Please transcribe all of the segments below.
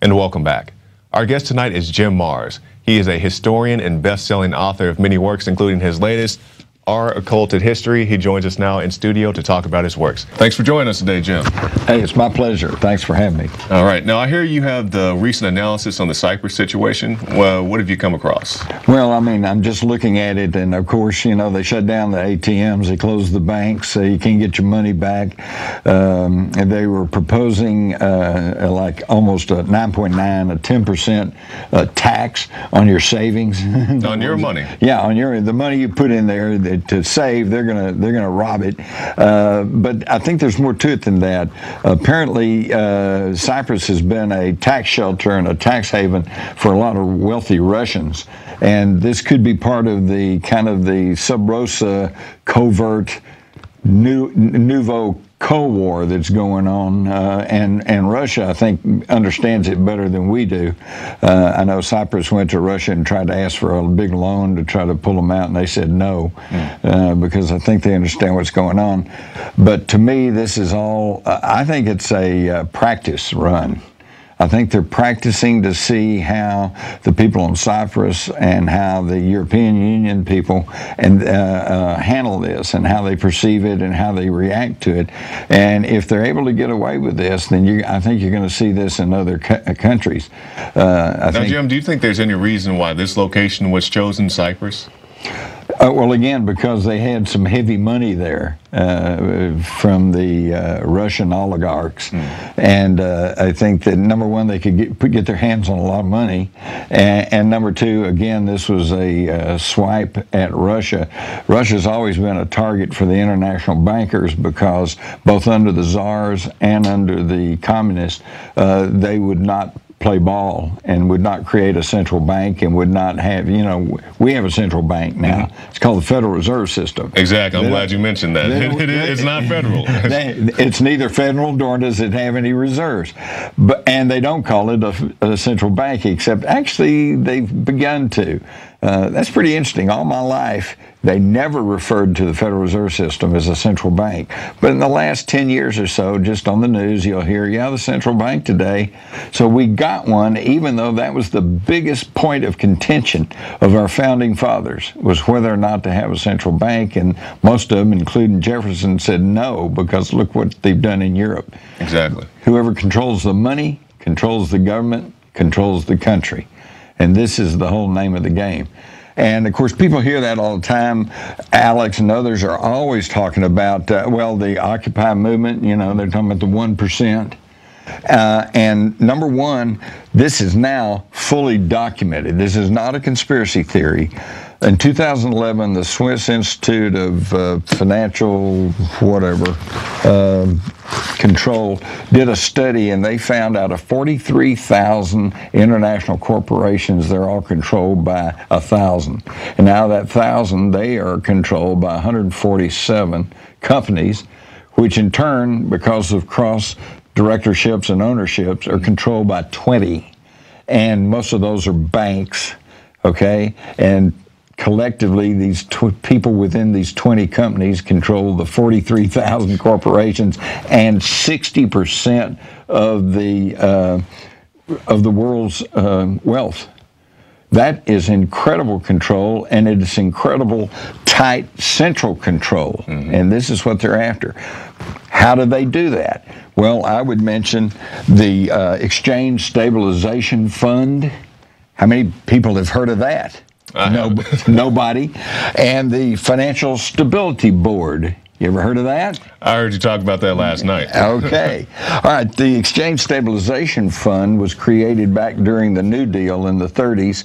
And welcome back. Our guest tonight is Jim Marrs. He is a historian and best-selling author of many works, including his latest, Our Occulted History. He joins us now in studio to talk about his works. Thanks for joining us today, Jim. Hey, it's my pleasure. Thanks for having me. All right. Now, I hear you have the recent analysis on the Cyprus situation. Well, what have you come across? Well, I mean, I'm just looking at it, and of course, you know, they shut down the ATMs, they closed the banks, so you can't get your money back. And they were proposing like almost a 9.9, a 10% tax on your savings. On your money? Yeah, on the money you put in there to save. They're gonna rob it. But I think there's more to it than that. Apparently, Cyprus has been a tax shelter and a tax haven for a lot of wealthy Russians, and this could be part of the kind of the sub rosa covert nouveau Cold War that's going on, and Russia, I think, understands it better than we do. I know Cyprus went to Russia and tried to ask for a big loan to try to pull them out, and they said no, because I think they understand what's going on. But to me, this is all, I think it's a practice run. I think they're practicing to see how the people in Cyprus and how the European Union people handle this and how they perceive it and how they react to it. And if they're able to get away with this, then I think you're going to see this in other countries. Now, Jim, do you think there's any reason why this location was chosen, Cyprus? Well, again, because they had some heavy money there from the Russian oligarchs, and I think that number one, they could get their hands on a lot of money, and number two, again, this was a swipe at Russia. Russia's always been a target for the international bankers because both under the czars and under the communists, they would not play ball and would not create a central bank and would not have, you know, we have a central bank now. It's called the Federal Reserve System. Exactly. I'm glad you mentioned that. It's not federal. It's neither federal nor does it have any reserves. And they don't call it a central bank, except actually they've begun to. That's pretty interesting. All my life, they never referred to the Federal Reserve System as a central bank. But in the last 10 years or so, just on the news, you'll hear, yeah, the central bank today. So we got one, even though that was the biggest point of contention of our founding fathers, was whether or not to have a central bank. And most of them, including Jefferson, said no, because look what they've done in Europe. Exactly. Whoever controls the money, controls the government, controls the country. And this is the whole name of the game. And of course, people hear that all the time. Alex and others are always talking about, well, the Occupy movement, you know, they're talking about the 1%. And number one, this is now fully documented. This is not a conspiracy theory. In 2011, the Swiss Institute of Financial Control did a study, and they found out of 43,000 international corporations, they're all controlled by 1,000. And now that 1,000, they are controlled by 147 companies, which in turn, because of cross directorships and ownerships, are controlled by 20. And most of those are banks, okay? And collectively, these people within these 20 companies control the 43,000 corporations and 60% of the world's wealth. That is incredible control, and it is incredible tight central control, and this is what they're after. How do they do that? Well, I would mention the Exchange Stabilization Fund. How many people have heard of that? Nobody. And the Financial Stability Board. You ever heard of that? I heard you talk about that last night. Okay. All right. The Exchange Stabilization Fund was created back during the New Deal in the 30s,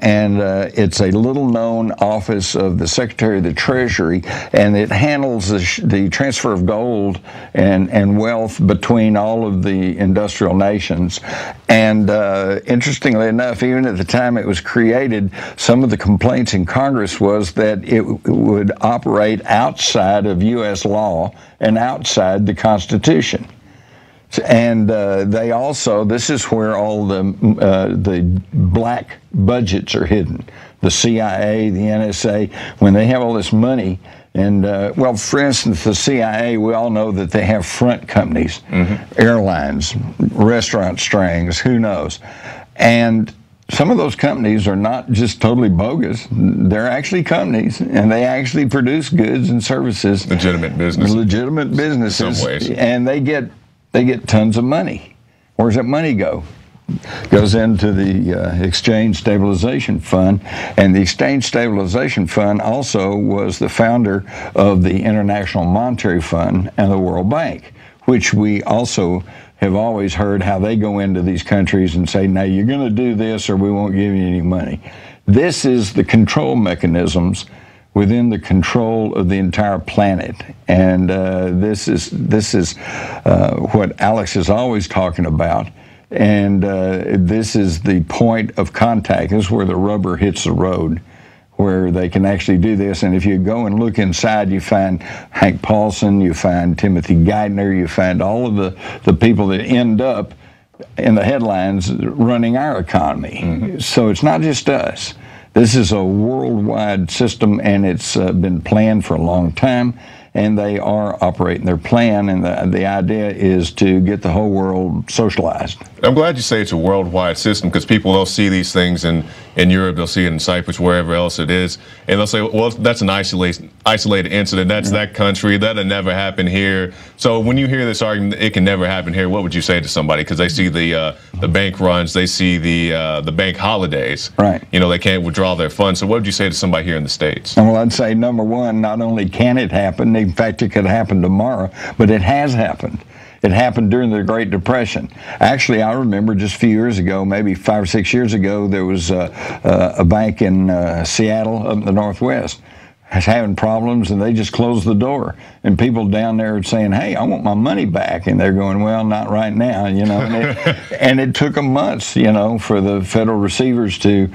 and it's a little-known office of the Secretary of the Treasury, and it handles the transfer of gold and wealth between all of the industrial nations. And interestingly enough, even at the time it was created, some of the complaints in Congress was that it would operate outside of U.S. law and outside the Constitution. And they also, this is where all the black budgets are hidden. The CIA, the NSA, when they have all this money And, well, for instance, the CIA, we all know that they have front companies, airlines, restaurant strings, who knows. And some of those companies are not just totally bogus. They're actually companies, and they actually produce goods and services. Legitimate businesses. Legitimate businesses. In some ways. And they get tons of money. Where's that money go? Goes into the Exchange Stabilization Fund, and the Exchange Stabilization Fund also was the founder of the International Monetary Fund and the World Bank, which we also have always heard how they go into these countries and say, now you're going to do this or we won't give you any money. This is the control mechanisms within the control of the entire planet. And this is what Alex is always talking about. And this is the point of contact. This is where the rubber hits the road, where they can actually do this. And if you go and look inside, you find Hank Paulson, you find Timothy Geithner, you find all of the people that end up in the headlines running our economy. So it's not just us. This is a worldwide system, and it's been planned for a long time, and they are operating their plan, and the idea is to get the whole world socialized. I'm glad you say it's a worldwide system, because people, they'll see these things in Europe, they'll see it in Cyprus, wherever else it is, and they'll say, well, that's an isolated incident, that's that country, that'll never happen here. So when you hear this argument, it can never happen here, what would you say to somebody? Because they see the bank runs, they see the bank holidays. Right. You know, they can't withdraw their funds. So what would you say to somebody here in the States? Well, I'd say, number one, not only can it happen, in fact, it could happen tomorrow, but it has happened. It happened during the Great Depression. Actually, I remember just a few years ago, maybe 5 or 6 years ago, there was a bank in Seattle up in the Northwest was having problems, and they just closed the door. And people down there are saying, hey, I want my money back. And they're going, well, not right now, you know. And it took them months, you know, for the federal receivers to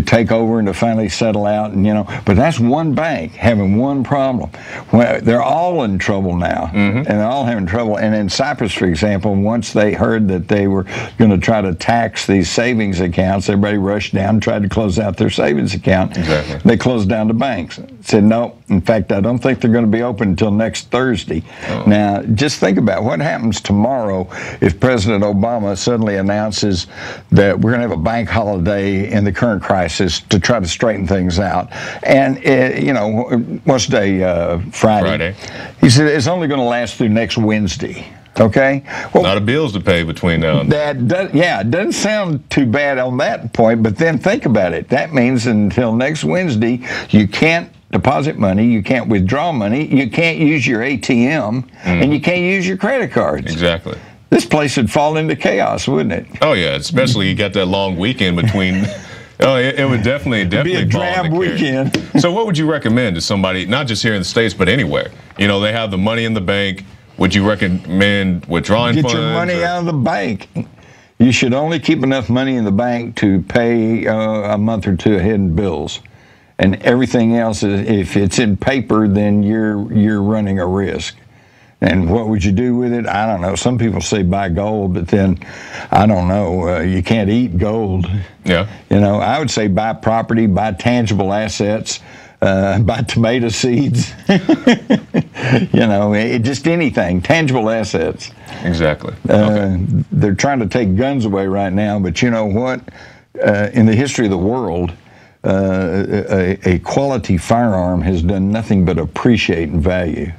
take over and to finally settle out. And, you know, but that's one bank having one problem. Well, they're all in trouble now, and they're all having trouble. And in Cyprus, for example, once they heard that they were going to try to tax these savings accounts, everybody rushed down and tried to close out their savings account. Exactly. They closed down the banks. Said, no, in fact, I don't think they're going to be open until next Thursday. Now, just think about what happens tomorrow if President Obama suddenly announces that we're going to have a bank holiday in the current crisis to try to straighten things out. And, you know, what's day? Friday. He said it's only going to last through next Wednesday. Okay? Well, a lot of bills to pay between now and then. It doesn't sound too bad on that point, but then think about it. That means until next Wednesday, you can't deposit money, you can't withdraw money, you can't use your ATM, and you can't use your credit cards. Exactly. This place would fall into chaos, wouldn't it? Oh, yeah, especially you got that long weekend between. Oh, it would definitely be a drab weekend. So what would you recommend to somebody, not just here in the States, but anywhere? You know, they have the money in the bank. Would you recommend withdrawing funds? Get your money out of the bank. You should only keep enough money in the bank to pay a month or two ahead in bills. And everything else, if it's in paper, then you're running a risk. And what would you do with it? I don't know. Some people say buy gold, but then, I don't know, you can't eat gold. Yeah. You know, I would say buy property, buy tangible assets, buy tomato seeds. You know, just anything, tangible assets. Exactly. They're trying to take guns away right now, but you know what? In the history of the world, a quality firearm has done nothing but appreciate in value.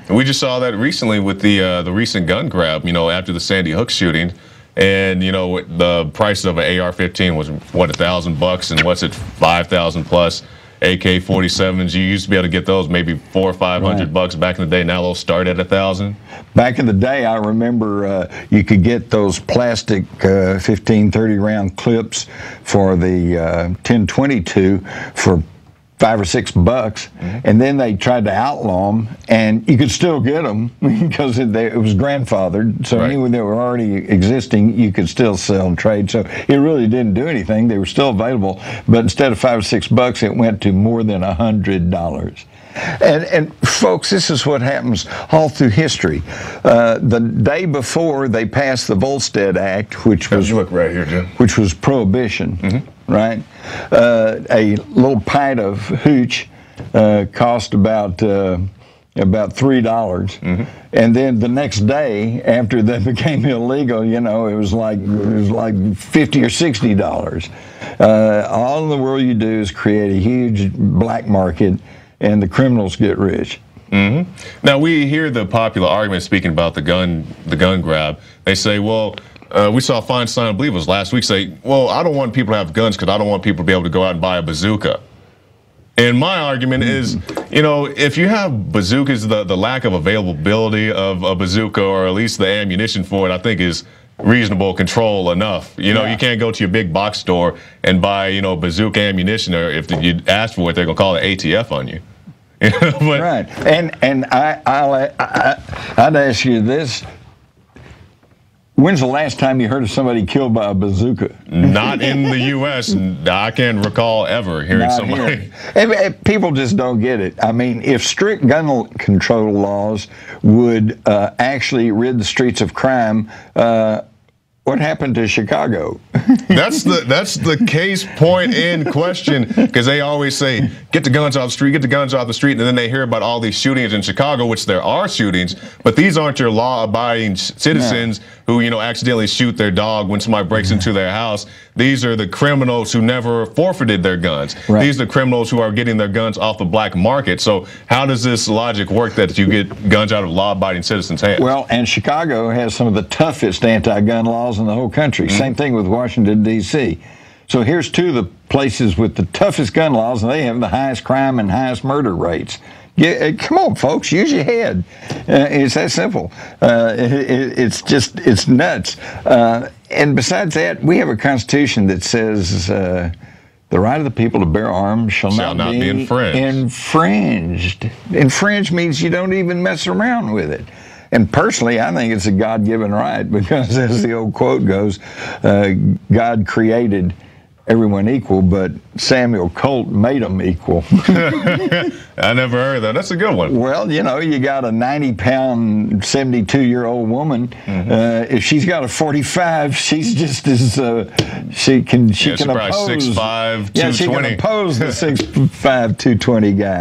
We just saw that recently with the recent gun grab, you know, after the Sandy Hook shooting. And, you know, the price of an AR-15 was, what, $1,000, and what's it, 5,000 plus. AK-47s, you used to be able to get those maybe $400 or $500 back in the day. Now they'll start at 1,000. Back in the day, I remember you could get those plastic 15, 30 round clips for the 1022 for $5 or $6, and then they tried to outlaw them, and you could still get them because it was grandfathered. So anyone that were already existing, you could still sell and trade. So it really didn't do anything. They were still available, but instead of $5 or $6, it went to more than $100. And folks, this is what happens all through history. The day before they passed the Volstead Act, which was look right here, Jim. Which was prohibition, right? A little pint of hooch cost about $3, and then the next day after they became illegal, you know, it was like $50 or $60. All in the world you do is create a huge black market, and the criminals get rich. Now we hear the popular argument speaking about the gun grab. They say, well, we saw Feinstein, I believe it was last week, say, well, I don't want people to have guns because I don't want people to be able to go out and buy a bazooka. And my argument is, you know, if you have bazookas, the lack of availability of a bazooka, or at least the ammunition for it, I think is reasonable control enough. You know, you can't go to your big box store and buy, you know, bazooka ammunition, or if you ask for it, they're going to call it ATF on you. But, right. And I'd ask you this. When's the last time you heard of somebody killed by a bazooka? Not in the U.S. I can't recall ever hearing somebody. People just don't get it. I mean, if strict gun control laws would actually rid the streets of crime, what happened to Chicago? That's the case point in question, because they always say, get the guns off the street, get the guns off the street, and then they hear about all these shootings in Chicago, which there are shootings, but these aren't your law-abiding citizens who, you know, accidentally shoot their dog when somebody breaks into their house. These are the criminals who never forfeited their guns. Right. These are the criminals who are getting their guns off the black market. So how does this logic work that you get guns out of law-abiding citizens' hands? Well, and Chicago has some of the toughest anti-gun laws in the whole country. Same thing with Washington, D.C. So here's two of the places with the toughest gun laws, and they have the highest crime and highest murder rates. Come on, folks, use your head. It's that simple. It's nuts. And besides that, we have a constitution that says the right of the people to bear arms shall not be infringed. Infringed means you don't even mess around with it. And personally, I think it's a God-given right, because as the old quote goes, God created everyone equal, but Samuel Colt made them equal. I never heard that. That's a good one. Well, you know, you got a 90-pound, 72-year-old woman. If she's got a 45, she's just as she can oppose. 6'5", 220. Yeah, she can oppose the 6'5", 220 guy.